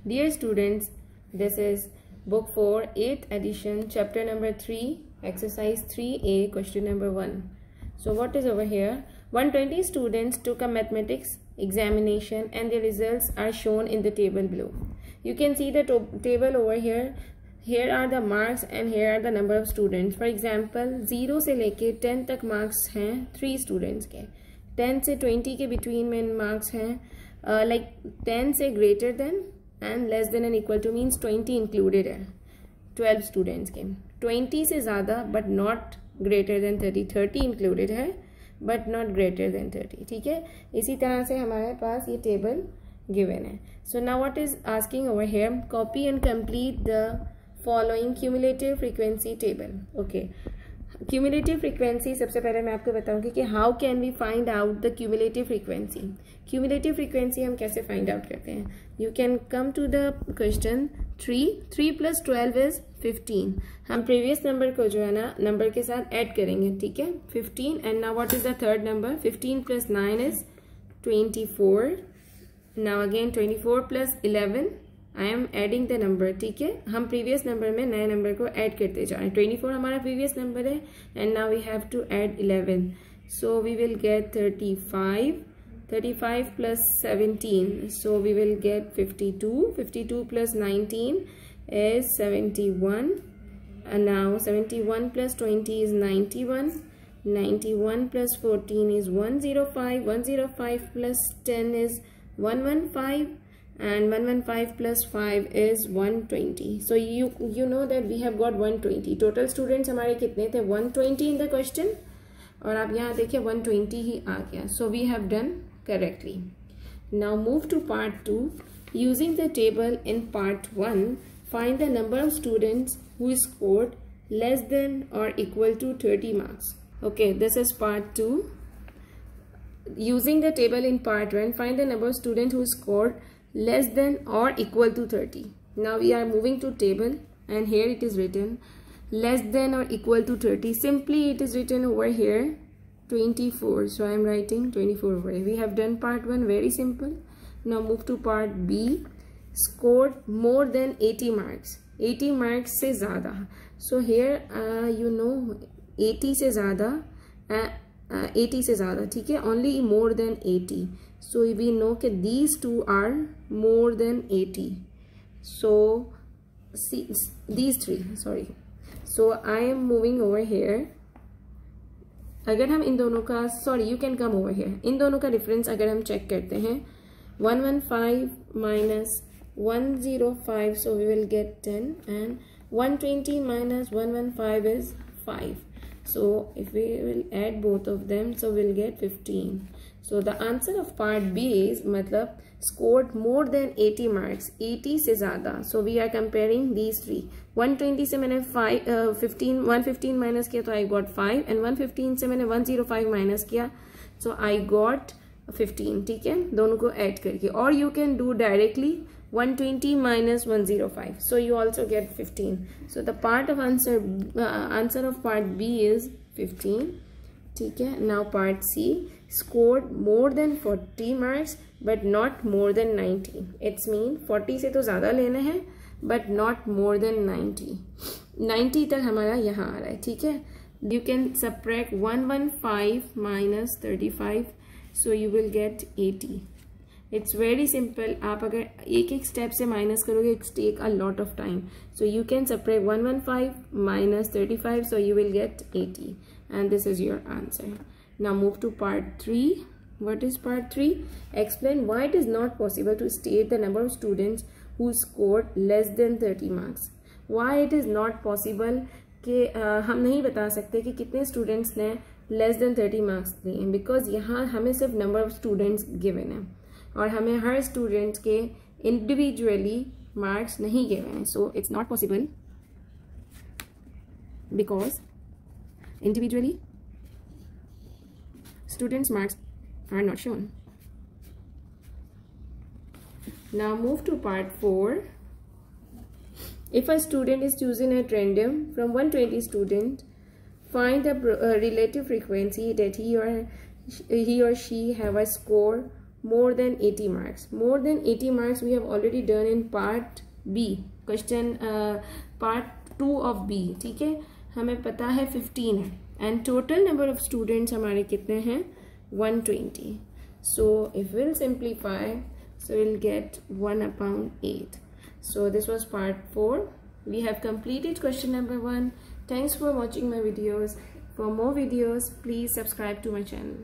Dear students, this is book 4, 8th edition, chapter number 3, exercise 3A, question number 1. So what is over here? 120 students took a mathematics examination and the results are shown in the table below. You can see the table over here. Here are the marks and here are the number of students. For example, 0 से लेके 10 तक marks हैं 3 students के. 10 से 20 के between में marks हैं like 10 से greater than and less than and equal to means 20 included है 12 students के. 20 से ज़्यादा but not greater than 30. 30 included है but not greater than 30. ठीक है, इसी तरह से हमारे पास ये table given है. So now what is asking over here? Copy and complete the following cumulative frequency table. Okay, cumulative frequency सबसे पहले मैं आपको बताऊंगी कि how can we find out the cumulative frequency. Cumulative frequency हम कैसे find out करते हैं? You can come to the question 3 plus 12 is 15. हम previous number को जो है ना number के साथ add करेंगे, ठीक है 15. And now what is the third number? 15 plus 9 is 24. Now again 24 plus 11. I am adding the number, ठीक है. हम previous number में नए number को add करते जा रहे हैं. 24 हमारा previous number है and now we have to add 11. So we will get 35. 35 plus 17. So we will get 52. 52 plus 19 is 71. And now 71 plus 20 is 91. 91 plus 14 is 105. 105 plus 10 is 115. And 115 plus 5 is 120. So you know that we have got 120. Total students हमारे कितने थे? 120 in the question. और आप यहाँ देखिए 120 ही आ गया. So we have done correctly. Now move to part 2. Using the table in part 1, find the number of students who scored less than or equal to 30 marks. Okay, this is part 2. Using the table in part 1, find the number of students who scored less than or equal to 30. Now we are moving to table and here it is written less than or equal to 30. Simply it is written over here 24. So I am writing 24 over here. We have done part 1, very simple. Now move to part B. Scored more than 80 marks. 80 marks से ज़्यादा. So here you know 80 से ज़्यादा 80 से ज़्यादा, ठीक है, only more than 80. So we know that these two are more than 80. So see, these three, sorry. So I am moving over here. अगर हम इन दोनों का, sorry, you can come over here. इन दोनों का difference अगर हम check करते हैं 115 minus 105, so we will get 10, and 120 minus 115 is 5. So if we will add both of them, so we'll get 15. So the answer of part B is मतलब scored more than 80 marks, 80 से ज़्यादा. So we are comparing these three. 120 से मैंने 115 minus किया तो I got 5, and 115 से मैंने 105 minus किया so I got 15. ठीक है, दोनों को add करके. Or you can do directly 120 minus 105. So you also get 15. So the part of answer of part B is 15. ठीक है. Now part C. Scored more than 40 marks but not more than 90. It's mean 40 से तो ज़्यादा लेना है but not more than 90. 90 तक हमारा यहाँ आ रहा है, ठीक है. You can subtract 115 minus 35, so you will get 80. It's very simple. आप अगर एक एक स्टेप से माइनस करोगे it's take a lot of time. So you can subtract 115 minus 35, so you will get 80, and this is your answer. Now move to part 3. What is part 3? Explain why it is not possible to state the number of students who scored less than 30 marks. Why it is not possible कि हम नहीं बता सकते कि कितने students ने less than 30 marks लिए, because यहाँ हमें सिर्फ number of students given है और हमें हर students के individually marks नहीं given है. So it's not possible because individually students' marks are not shown. Now move to part 4. If a student is chosen at random from 120 students, find the relative frequency that he or she have a score more than 80 marks. More than 80 marks we have already done in part B, question part 2 of B. ठीक है, हमें पता है 15 है and total number of students हमारे कितने हैं 120. So if we'll simplify, so we'll get 1/8. So this was part 4. We have completed question number 1. Thanks for watching my videos. For more videos, please subscribe to my channel.